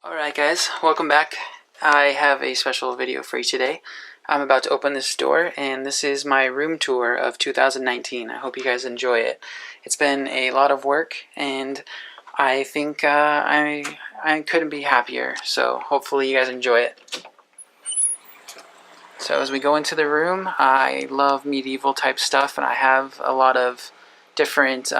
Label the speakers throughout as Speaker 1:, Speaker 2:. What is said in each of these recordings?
Speaker 1: Alright guys, welcome back. I have a special video for you today. I'm about to open this door and this is my room tour of 2019. I hope you guys enjoy it. It's been a lot of work and I think I couldn't be happier, so hopefully you guys enjoy it. So as we go into the room, I love medieval type stuff and I have a lot of different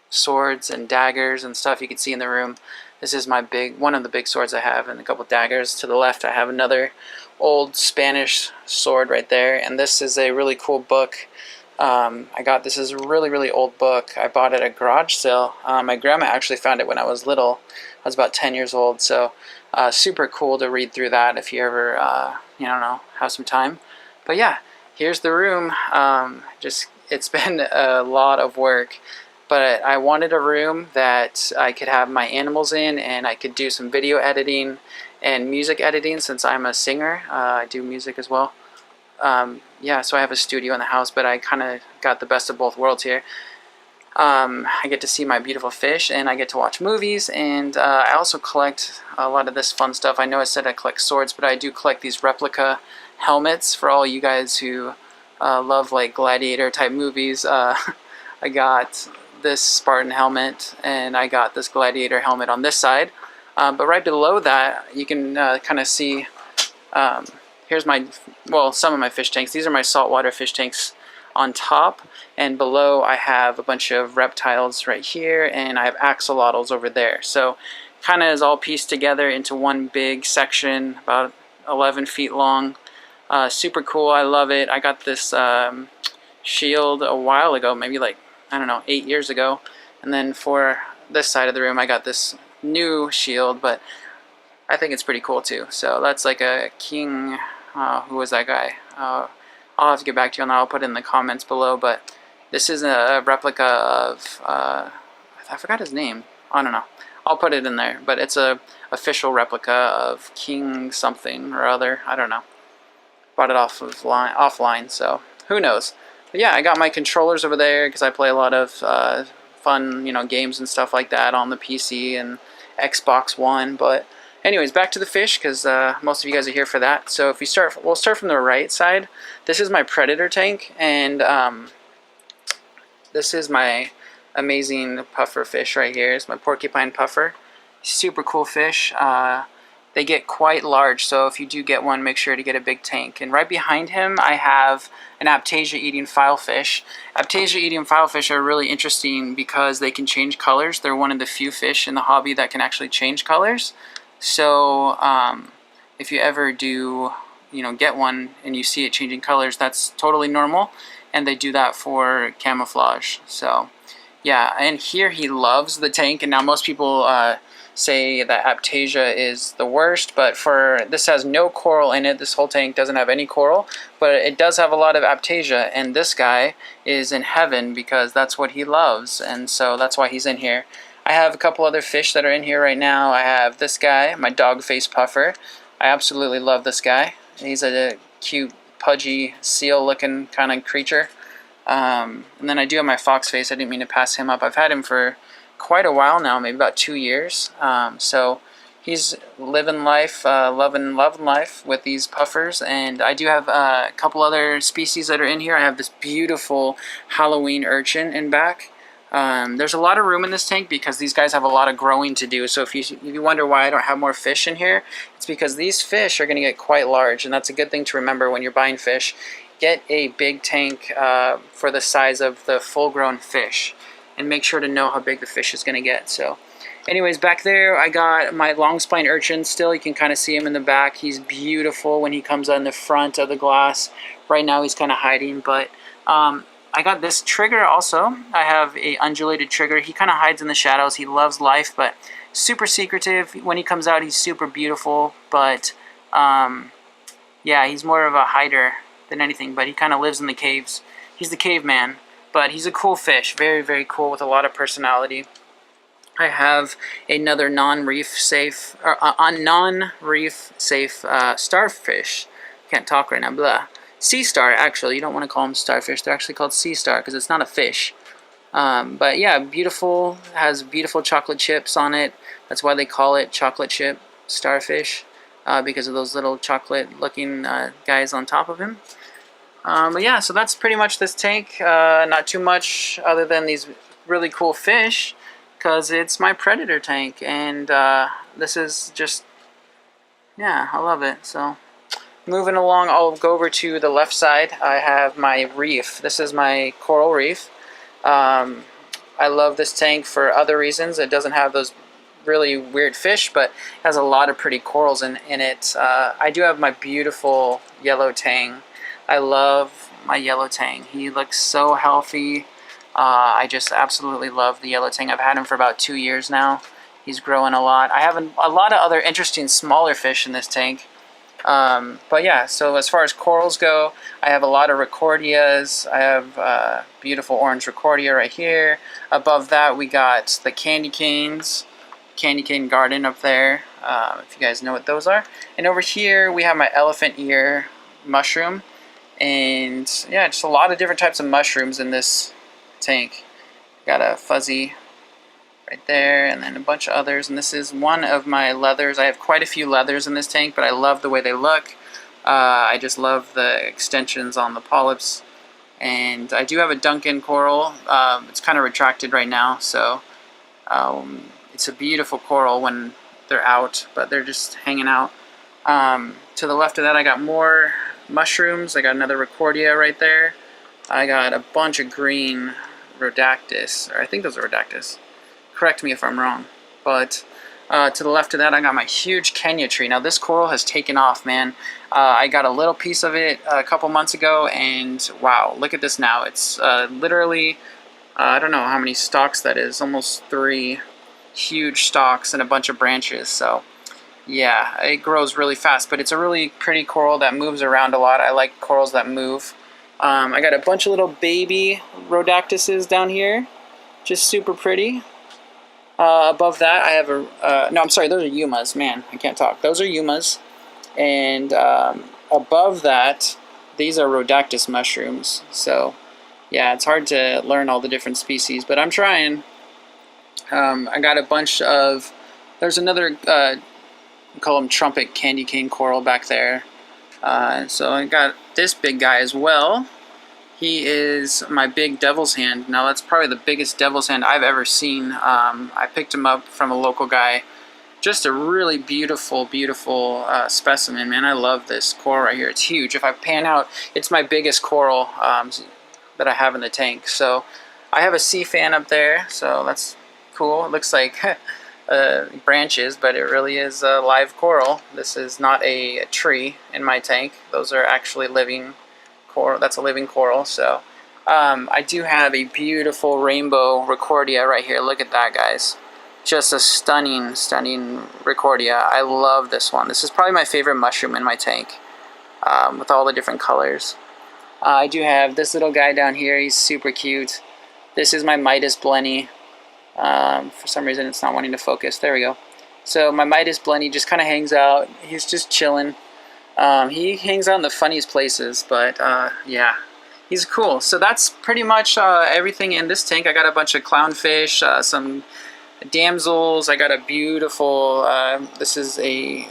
Speaker 1: swords and daggers and stuff you can see in the room. This is my one of the big swords I have, and a couple daggers. To the left I have another old Spanish sword right there, and this is a really cool book. This is a really old book. I bought it at a garage sale. My grandma actually found it when I was little. I was about 10 years old, so super cool to read through that if you ever have some time. But yeah, here's the room. It's been a lot of work. But I wanted a room that I could have my animals in and I could do some video editing and music editing since I'm a singer. I do music as well. Yeah, so I have a studio in the house, but I kind of got the best of both worlds here. I get to see my beautiful fish and I get to watch movies, and I also collect a lot of this fun stuff. I know I said I collect swords, but I do collect these replica helmets for all you guys who love like gladiator type movies. I got this Spartan helmet and I got this gladiator helmet on this side, but right below that you can kind of see here's some of my fish tanks. These are my saltwater fish tanks on top, and below I have a bunch of reptiles right here and I have axolotls over there. So kind of is all pieced together into one big section about 11 feet long. Super cool. I love it. I got this shield a while ago, maybe like, I don't know, 8 years ago. And then for this side of the room I got this new shield, but I think it's pretty cool too. So that's like a king, who was that guy? I'll have to get back to you on that. I'll put it in the comments below, but this is a replica of, I forgot his name. I don't know. I'll put it in there, but it's a official replica of King something or other. I don't know. Bought it offline, so who knows. But yeah, I got my controllers over there because I play a lot of fun, games and stuff like that on the PC and Xbox One. But anyways, back to the fish because most of you guys are here for that. So if we'll start from the right side. This is my predator tank, and this is my amazing puffer fish right here. It's my porcupine puffer. Super cool fish. They get quite large, so if you do get one, make sure to get a big tank. And right behind him, I have an Aptasia-eating filefish. Aptasia-eating filefish are really interesting because they can change colors. They're one of the few fish in the hobby that can actually change colors. So if you ever do, get one and you see it changing colors, that's totally normal, and they do that for camouflage. So yeah, and here he loves the tank, and now most people say that Aptasia is the worst, but this has no coral in it. This whole tank doesn't have any coral, but it does have a lot of Aptasia, and this guy is in heaven because that's what he loves, and so that's why he's in here. I have a couple other fish that are in here right now. I have this guy, my dog face puffer. I absolutely love this guy. He's a cute, pudgy, seal looking kind of creature. And then I do have my fox face. I didn't mean to pass him up. I've had him for quite a while now, maybe about 2 years. So he's living life, loving life with these puffers. And I do have a couple other species that are in here. I have this beautiful Halloween urchin in back. There's a lot of room in this tank because these guys have a lot of growing to do. So if you wonder why I don't have more fish in here, it's because these fish are going to get quite large, and that's a good thing to remember when you're buying fish. Get a big tank for the size of the full-grown fish, and make sure to know how big the fish is going to get. So anyways, back there I got my long spine urchin still. You can kind of see him in the back. He's beautiful when he comes on the front of the glass. Right now he's kind of hiding, but I got this trigger also. I have a undulated trigger. He kind of hides in the shadows. He loves life, but super secretive. When he comes out, he's super beautiful, but yeah, he's more of a hider than anything, but he kind of lives in the caves. He's the caveman, but he's a cool fish. Very cool with a lot of personality. I have another non-reef safe starfish. Can't talk right now, blah. Sea star, actually. You don't want to call them starfish. They're actually called sea star because it's not a fish. But yeah, beautiful. Has beautiful chocolate chips on it. That's why they call it chocolate chip. starfish because of those little chocolate looking guys on top of him. But yeah, so that's pretty much this tank. Not too much other than these really cool fish, because it's my predator tank, and this is just, yeah, I love it. So moving along, I'll go over to the left side. I have my reef. This is my coral reef. I love this tank for other reasons. It doesn't have those really weird fish, but has a lot of pretty corals in it. I do have my beautiful yellow tang. I love my yellow tang. He looks so healthy. I just absolutely love the yellow tang. I've had him for about 2 years now. He's growing a lot. I have a lot of other interesting smaller fish in this tank. But yeah, so as far as corals go, I have a lot of recordias. I have beautiful orange recordia right here. Above that, we got the candy canes. Candy cane garden up there, if you guys know what those are. And over here, we have my elephant ear mushroom. And yeah, just a lot of different types of mushrooms in this tank. Got a fuzzy right there, and then a bunch of others. And this is one of my leathers. I have quite a few leathers in this tank, but I love the way they look. I just love the extensions on the polyps. And I do have a Duncan coral. It's kind of retracted right now, so it's a beautiful coral when they're out, but they're just hanging out. To the left of that, I got more mushrooms. I got another recordia right there. I got a bunch of green rhodactis, or I think those are rhodactis. Correct me if I'm wrong. But to the left of that, I got my huge Kenya tree. Now this coral has taken off, man. I got a little piece of it a couple months ago, and wow, look at this now. It's literally, I don't know how many stalks that is, almost 3 huge stalks and a bunch of branches. So yeah, it grows really fast, but it's a really pretty coral that moves around a lot. I like corals that move. I got a bunch of little baby rhodactises down here, just super pretty. Above that, I have no, I'm sorry, those are yumas. Man, I can't talk. Those are yumas. And above that, these are rhodactis mushrooms. So yeah, it's hard to learn all the different species, but I'm trying. I got a bunch of, there's another, we call them trumpet candy cane coral back there. So I got this big guy as well. He is my big devil's hand. Now that's probably the biggest devil's hand I've ever seen. I picked him up from a local guy. Just a really beautiful, beautiful specimen, man. I love this coral right here. It's huge. If I pan out, it's my biggest coral that I have in the tank. So I have a sea fan up there, so that's cool. It looks like branches, but it really is a live coral. This is not a tree in my tank. Those are actually living coral. That's a living coral. So I do have a beautiful rainbow recordia right here. Look at that, guys. Just a stunning, stunning recordia. I love this one. This is probably my favorite mushroom in my tank, with all the different colors. I do have this little guy down here. He's super cute. This is my Midas blenny. For some reason it's not wanting to focus. There we go. So my Midas blenny just kind of hangs out. He's just chilling. He hangs out in the funniest places, but yeah, he's cool. So that's pretty much everything in this tank. I got a bunch of clownfish, some damsels. I got a beautiful, this is a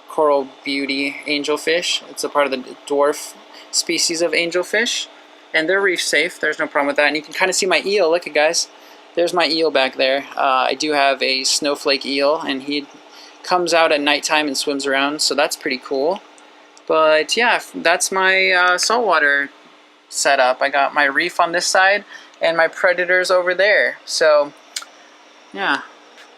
Speaker 1: coral beauty angelfish. It's a part of the dwarf species of angelfish, and they're reef safe. There's no problem with that. And you can kind of see my eel. Look at, guys. There's my eel back there. I do have a snowflake eel, and he comes out at nighttime and swims around, so that's pretty cool. But yeah, that's my saltwater setup. I got my reef on this side and my predators over there. So yeah,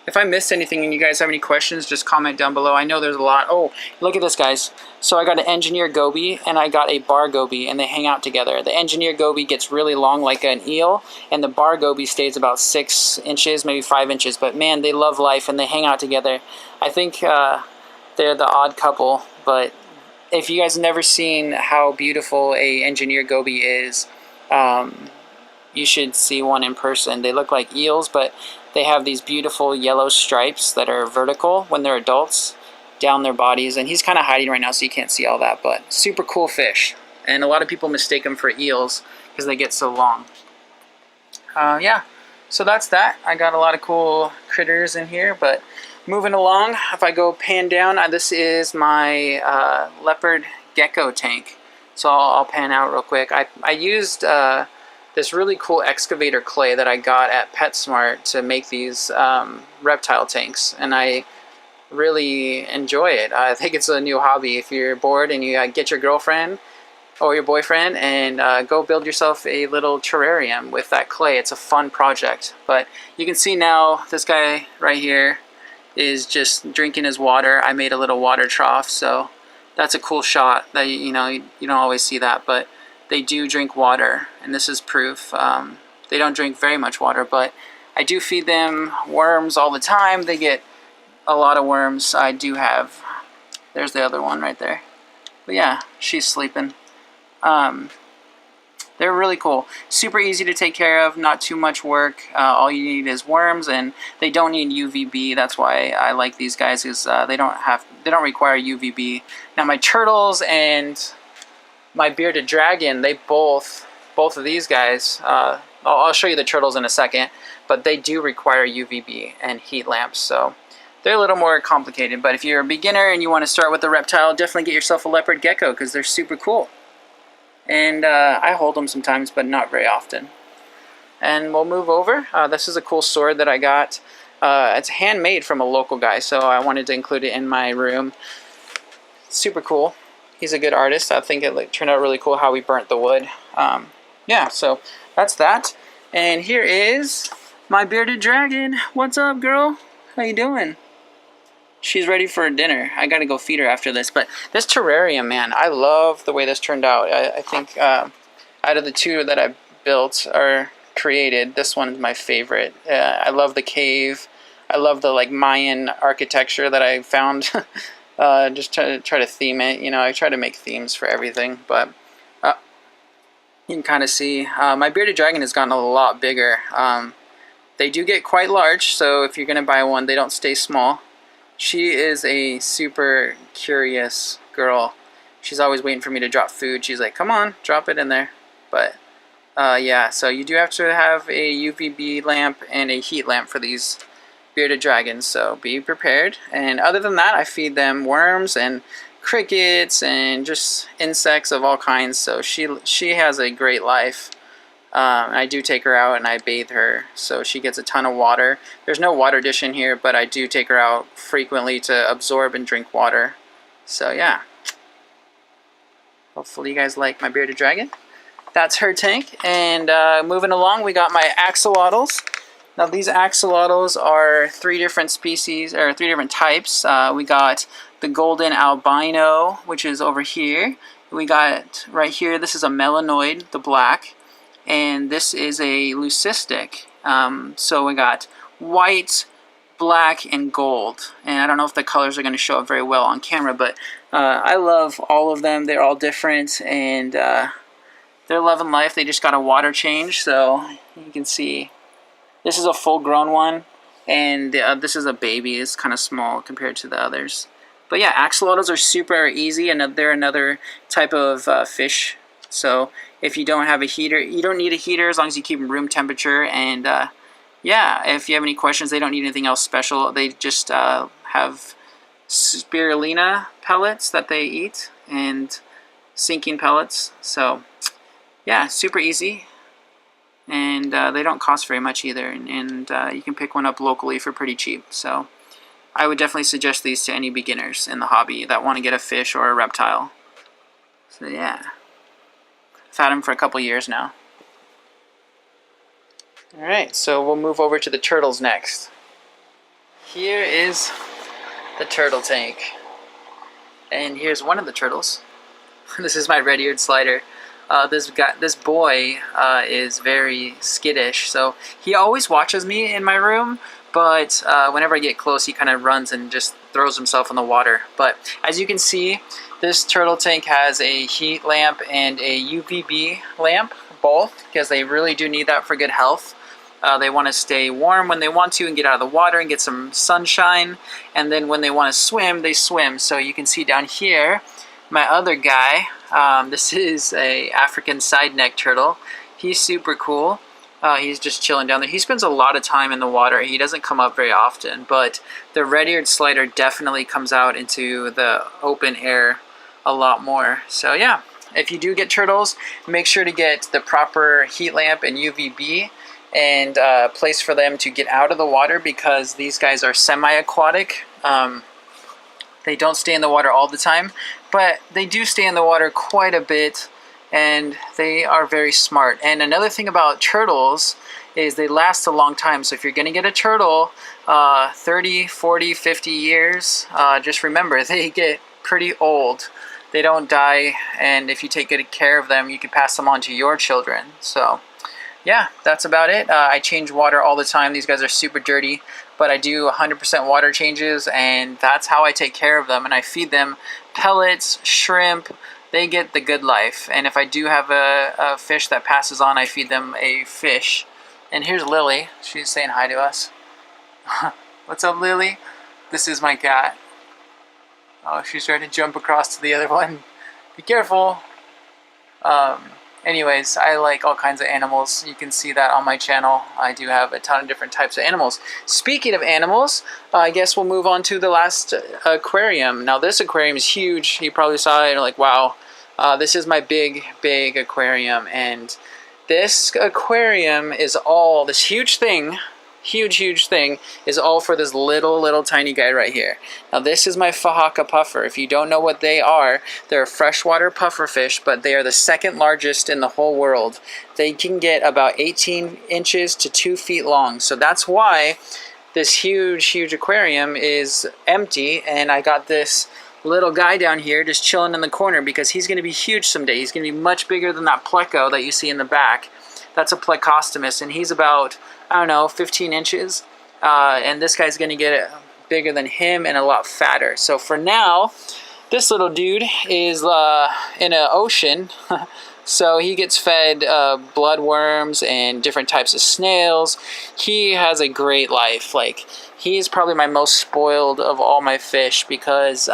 Speaker 1: if I missed anything and you guys have any questions, just comment down below. I know there's a lot. Oh, look at this, guys. So I got an engineer goby and I got a bar goby, and they hang out together. The engineer goby gets really long like an eel, and the bar goby stays about 6 inches, maybe 5 inches. But man, they love life and they hang out together. I think they're the odd couple, but if you guys have never seen how beautiful a engineer goby is, you should see one in person. They look like eels, but they have these beautiful yellow stripes that are vertical when they're adults down their bodies. And he's kind of hiding right now, so you can't see all that, but super cool fish. And a lot of people mistake them for eels because they get so long. Yeah, so that's that. I got a lot of cool critters in here, but Moving along, if I go pan down, this is my leopard gecko tank. So I'll pan out real quick. I used this really cool excavator clay that I got at PetSmart to make these reptile tanks, and I really enjoy it. I think it's a new hobby. If you're bored and you get your girlfriend or your boyfriend and go build yourself a little terrarium with that clay. It's a fun project. But you can see now this guy right here is just drinking his water. I made a little water trough, so that's a cool shot that you don't always see that, but they do drink water, and this is proof. They don't drink very much water, but I do feed them worms all the time. They get a lot of worms. I do have, there's the other one right there. But yeah, she's sleeping. They're really cool. Super easy to take care of, not too much work. All you need is worms, and they don't need UVB. That's why I like these guys, is they don't require UVB. Now my turtles and my bearded dragon, they both of these guys, I'll show you the turtles in a second, but they do require UVB and heat lamps, so they're a little more complicated. But if you're a beginner and you want to start with a reptile, definitely get yourself a leopard gecko, because they're super cool. And I hold them sometimes, but not very often. And we'll move over. This is a cool sword that I got. It's handmade from a local guy, so I wanted to include it in my room. Super cool. He's a good artist. I think it turned out really cool how he burnt the wood. Yeah, so that's that. And here is my bearded dragon. What's up, girl? How you doing? She's ready for dinner. I gotta go feed her after this. But this terrarium, man, I love the way this turned out. I think out of the two that I built or created, this one is my favorite. I love the cave. I love the Mayan architecture that I found. Just try to theme it. I try to make themes for everything. But you can kind of see my bearded dragon has gotten a lot bigger. They do get quite large, so if you're gonna buy one, they don't stay small. She is a super curious girl. She's always waiting for me to drop food. She's like, come on, drop it in there. But yeah, so you do have to have a UVB lamp and a heat lamp for these bearded dragons, so be prepared. And other than that, I feed them worms and crickets and just insects of all kinds, so she has a great life. I do take her out and I bathe her, so she gets a ton of water. There's no water dish in here, but I do take her out frequently to absorb and drink water. So yeah, hopefully you guys like my bearded dragon. That's her tank. And moving along, we got my axolotls. Now these axolotls are 3 different species, or 3 different types. We got the golden albino, which is over here. We got right here, this is a melanoid, the black. And this is a leucistic. So we got white, black, and gold. And I don't know if the colors are going to show up very well on camera, but I love all of them. They're all different, and they're loving life. They just got a water change, so you can see this is a full-grown one, and this is a baby. It's kind of small compared to the others. But yeah, axolotls are super easy, and they're another type of fish. So if you don't have a heater, you don't need a heater as long as you keep them room temperature. And yeah, if you have any questions, they don't need anything else special. They just have spirulina pellets that they eat and sinking pellets. So yeah, super easy. And they don't cost very much either. And you can pick one up locally for pretty cheap. So I would definitely suggest these to any beginners in the hobby that want to get a fish or a reptile. So yeah. I've had them for a couple years now. Alright, so we'll move over to the turtles next. Here is the turtle tank. And here's one of the turtles. This is my red-eared slider. This boy is very skittish, so he always watches me in my room, but whenever I get close, he kind of runs and just throws himself in the water. But as you can see, this turtle tank has a heat lamp and a UVB lamp, both, because they really do need that for good health. They want to stay warm when they want to and get out of the water and get some sunshine. And then when they want to swim, they swim. So you can see down here, my other guy, this is a African side neck turtle. He's super cool. He's just chilling down there. He spends a lot of time in the water. He doesn't come up very often, but the red-eared slider definitely comes out into the open air a lot more. So yeah, if you do get turtles, make sure to get the proper heat lamp and UVB and place for them to get out of the water, because these guys are semi-aquatic. They don't stay in the water all the time, but they do stay in the water quite a bit, and they are very smart. And another thing about turtles is they last a long time. So if you're going to get a turtle 30, 40, 50 years, just remember they get pretty old. They don't die, and if you take good care of them, you can pass them on to your children. So yeah, that's about it. I change water all the time. These guys are super dirty, but I do 100% water changes, and that's how I take care of them. And I feed them pellets, shrimp. They get the good life. And if I do have a fish that passes on, I feed them a fish. And here's Lily. She's saying hi to us. What's up, Lily? This is my cat. Oh, she's trying to jump across to the other one. Be careful. Anyways, I like all kinds of animals. You can see that on my channel. I do have a ton of different types of animals. Speaking of animals, I guess we'll move on to the last aquarium. Now this aquarium is huge. You probably saw it and you're like, wow. This is my big aquarium, and this aquarium is all, this huge thing is all for this little tiny guy right here. Now this is my Fahaka puffer. If you don't know what they are, they're a freshwater puffer fish, but they are the second largest in the whole world. They can get about 18 inches to 2 feet long. So that's why this huge aquarium is empty, and I got this little guy down here just chilling in the corner, because he's going to be huge someday. He's going to be much bigger than that pleco that you see in the back. That's a plecostomus, and he's about, I don't know, 15 inches. And this guy's going to get bigger than him and a lot fatter. So for now, this little dude is in an ocean. So he gets fed bloodworms and different types of snails. He has a great life. Like, he's probably my most spoiled of all my fish, because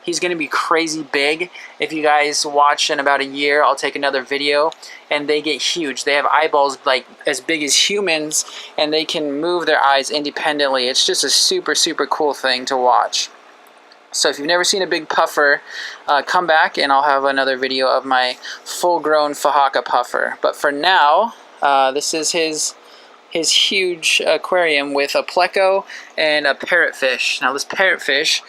Speaker 1: he's going to be crazy big. If you guys watch in about a year, I'll take another video, and they get huge. They have eyeballs like as big as humans, and they can move their eyes independently. It's just a super cool thing to watch. So if you've never seen a big puffer, come back and I'll have another video of my full-grown Fahaka puffer. But for now, this is his huge aquarium with a pleco and a parrotfish. Now this parrotfish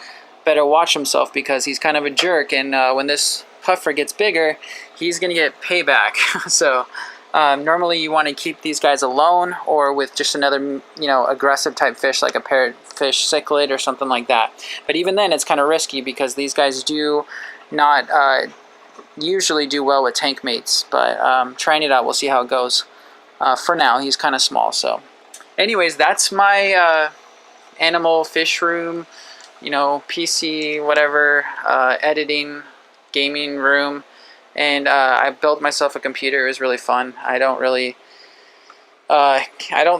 Speaker 1: better watch himself, because he's kind of a jerk, and when this puffer gets bigger, he's gonna get payback. So normally you want to keep these guys alone, or with just another aggressive type fish like a parrotfish cichlid or something like that. But even then it's kind of risky, because these guys do not usually do well with tank mates. But trying it out, we'll see how it goes. For now, he's kind of small. So anyways, that's my animal fish room, PC, whatever, editing, gaming room. And I built myself a computer. It was really fun. I don't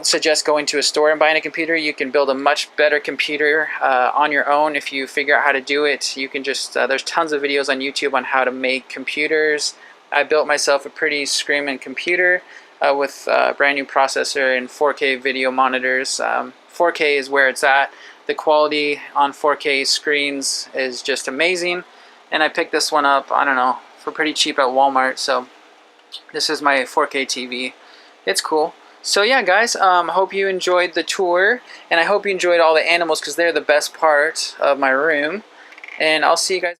Speaker 1: suggest going to a store and buying a computer. You can build a much better computer on your own if you figure out how to do it. You can just, there's tons of videos on YouTube on how to make computers. I built myself a pretty screaming computer with a brand new processor and 4K video monitors. 4K is where it's at. The quality on 4K screens is just amazing. And I picked this one up, I don't know, for pretty cheap at Walmart. So this is my 4K TV. It's cool. So yeah, guys, hope you enjoyed the tour, and I hope you enjoyed all the animals, because they're the best part of my room. And I'll see you guys.